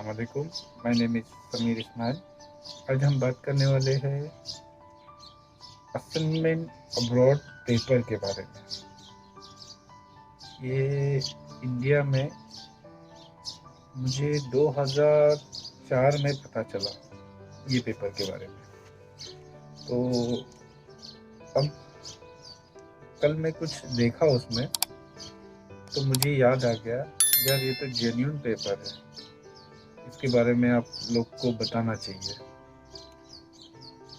अस्सलामुअलैकुम। My name is Sameer Ismail. आज हम बात करने वाले हैं असाइनमेंट अब्रॉड पेपर के बारे में। ये इंडिया में मुझे 2004 में पता चला ये पेपर के बारे में। तो अब कल मैं कुछ देखा उसमें, तो मुझे याद आ गया, यार ये तो जेन्युइन पेपर है, इसके बारे में आप लोग को बताना चाहिए।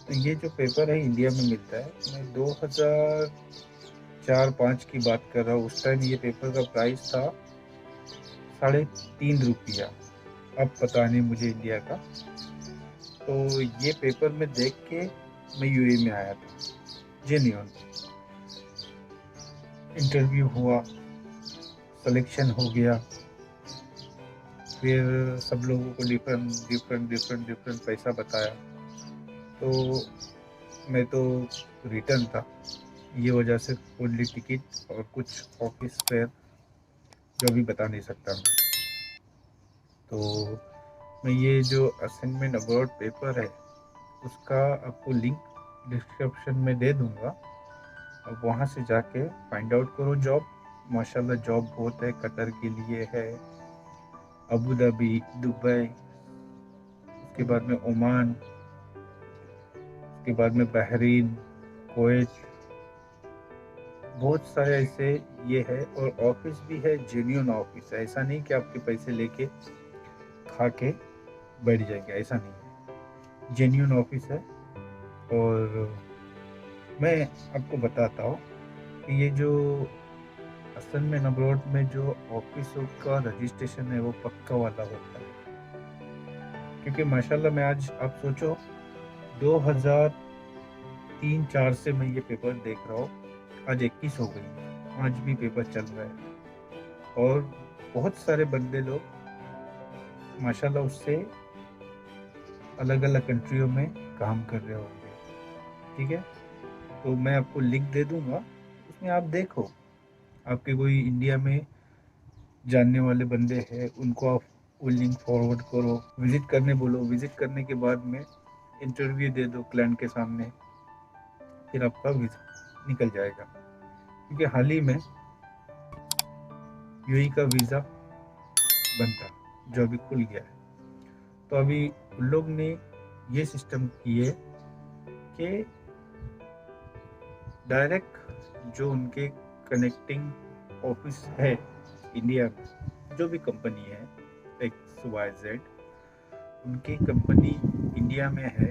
तो ये जो पेपर है इंडिया में मिलता है। मैं 2004-5 की बात कर रहा हूँ। उस टाइम ये पेपर का प्राइस था ₹3.5। अब पता नहीं मुझे इंडिया का। तो ये पेपर में देख के मैं यूएई में आया था। जेन्युइन इंटरव्यू हुआ, सिलेक्शन हो गया, फिर सब लोगों को डिफरेंट पैसा बताया। तो मैं तो रिटर्न था, ये वजह से ओनली टिकट और कुछ ऑफिस फेयर जो भी बता नहीं सकता मैं। तो मैं ये जो असाइनमेंट अब्रॉड पेपर है उसका आपको लिंक डिस्क्रिप्शन में दे दूंगा। अब वहाँ से जाके फाइंड आउट करो जॉब। माशाल्लाह जॉब बहुत है, कतर के लिए है, अबू धाबी, दुबई, उसके बाद में ओमान, उसके बाद में बहरीन, कुवैत, बहुत सारे ऐसे ये है। और ऑफिस भी है, जेन्युइन ऑफिस है। ऐसा नहीं कि आपके पैसे लेके खा के बैठ जाएंगे, ऐसा नहीं है। जेन्युइन ऑफिस है। और मैं आपको बताता हूँ कि ये जो असाइनमेंट अब्रॉड में जो ऑफिस का रजिस्ट्रेशन है वो पक्का वाला होता है। क्योंकि माशाल्लाह मैं आज आप सोचो 2003-4 से मैं ये पेपर देख रहा हूँ। आज 21 हो गई, आज भी पेपर चल रहा है। और बहुत सारे बंदे लोग माशाल्लाह उससे अलग अलग कंट्रियों में काम कर रहे होंगे। ठीक है, तो मैं आपको लिंक दे दूंगा, उसमें आप देखो। आपके कोई इंडिया में जानने वाले बंदे हैं, उनको आप वो लिंक फॉरवर्ड करो, विजिट करने बोलो। विजिट करने के बाद में इंटरव्यू दे दो क्लाइंट के सामने, फिर आपका वीज़ा निकल जाएगा। क्योंकि हाल ही में यूएई का वीज़ा बनता जो अभी खुल गया है। तो अभी उन लोग ने ये सिस्टम किए कि डायरेक्ट जो उनके कनेक्टिंग ऑफिस है इंडिया में, जो भी कंपनी है XYZ, उनकी कंपनी इंडिया में है,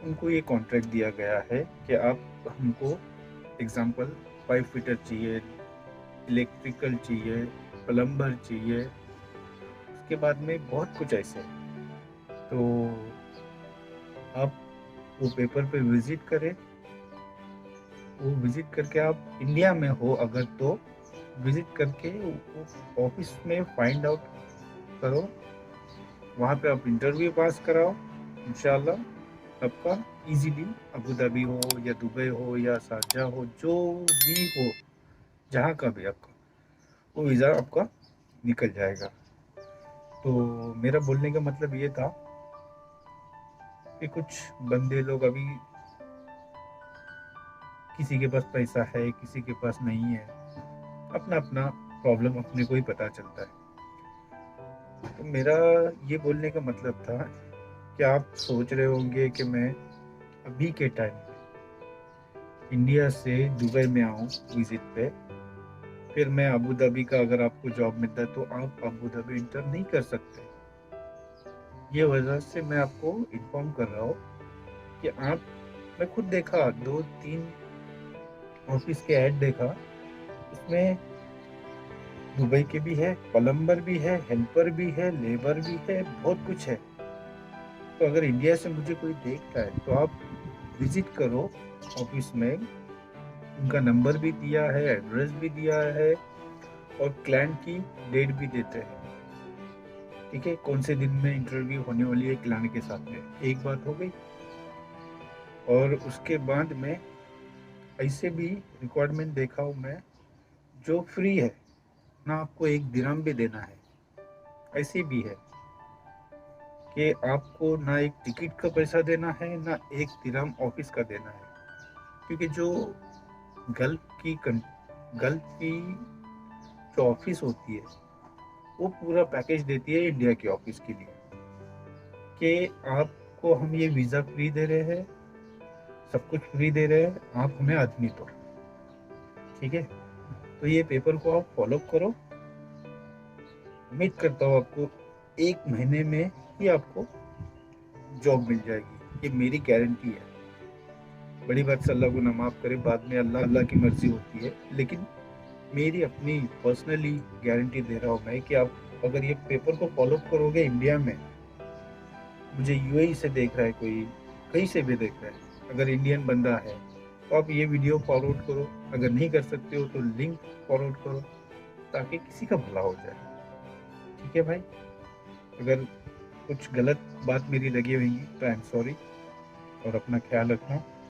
उनको ये कॉन्ट्रैक्ट दिया गया है कि आप हमको एग्जांपल 5 फीटर चाहिए, इलेक्ट्रिकल चाहिए, प्लम्बर चाहिए, उसके बाद में बहुत कुछ ऐसे है। तो आप वो पेपर पे विजिट करें। वो विजिट करके आप इंडिया में हो अगर, तो विजिट करके ऑफिस में फाइंड आउट करो। वहाँ पे आप इंटरव्यू पास कराओ, इंशाल्लाह आपका इजीली अबू धाबी हो या दुबई हो या शारजा हो, जो भी हो, जहाँ का भी आपका, वो वीज़ा आपका निकल जाएगा। तो मेरा बोलने का मतलब ये था कि कुछ बंदे लोग अभी, किसी के पास पैसा है, किसी के पास नहीं है, अपना अपना प्रॉब्लम अपने को ही पता चलता है। तो मेरा ये बोलने का मतलब था कि आप सोच रहे होंगे कि मैं अभी के टाइम में इंडिया से दुबई में आऊँ विजिट पे, फिर मैं अबू धाबी का अगर आपको जॉब मिलता है तो आप अबू धाबी इंटर नहीं कर सकते। ये वजह से मैं आपको इन्फॉर्म कर रहा हूँ कि आप, मैं खुद देखा 2-3 ऑफिस के ऐड देखा, उसमें दुबई के भी है, प्लम्बर भी है, हेल्पर भी है, लेबर भी है, बहुत कुछ है। तो अगर इंडिया से मुझे कोई देखता है तो आप विजिट करो ऑफिस में। उनका नंबर भी दिया है, एड्रेस भी दिया है, और क्लाइंट की डेट भी देते हैं। ठीक है, कौन से दिन में इंटरव्यू होने वाली है क्लाइंट के साथ में, एक बात हो गई। और उसके बाद में ऐसे भी रिक्वायरमेंट देखा हूँ मैं, जो फ्री है, ना आपको एक दिरहम भी देना है, ऐसी भी है। कि आपको ना एक टिकट का पैसा देना है, ना एक दिरहम ऑफिस का देना है। क्योंकि जो गल्फ की जो ऑफिस होती है, वो पूरा पैकेज देती है इंडिया की ऑफिस के लिए, कि आपको हम ये वीज़ा फ्री दे रहे हैं, सब कुछ फ्री दे रहे हैं, आप हमें आदमी दो। ठीक है, तो ये पेपर को आप फॉलो करो। उम्मीद करता हूँ आपको 1 महीने में ही आपको जॉब मिल जाएगी, ये मेरी गारंटी है। बड़ी बात से अल्लाह को ना माफ़ करे, बाद में अल्लाह अल्लाह की मर्जी होती है, लेकिन मेरी अपनी पर्सनली गारंटी दे रहा हूँ मैं कि आप अगर ये पेपर को फॉलो करोगे इंडिया में, मुझे यूएई से देख रहा है कोई, कहीं से भी देख रहा है, अगर इंडियन बंदा है तो आप ये वीडियो फॉरवर्ड करो। अगर नहीं कर सकते हो तो लिंक फॉरवर्ड करो, ताकि किसी का भला हो जाए। ठीक है भाई, अगर कुछ गलत बात मेरी लगी हुई तो आई एम सॉरी, और अपना ख्याल रखना।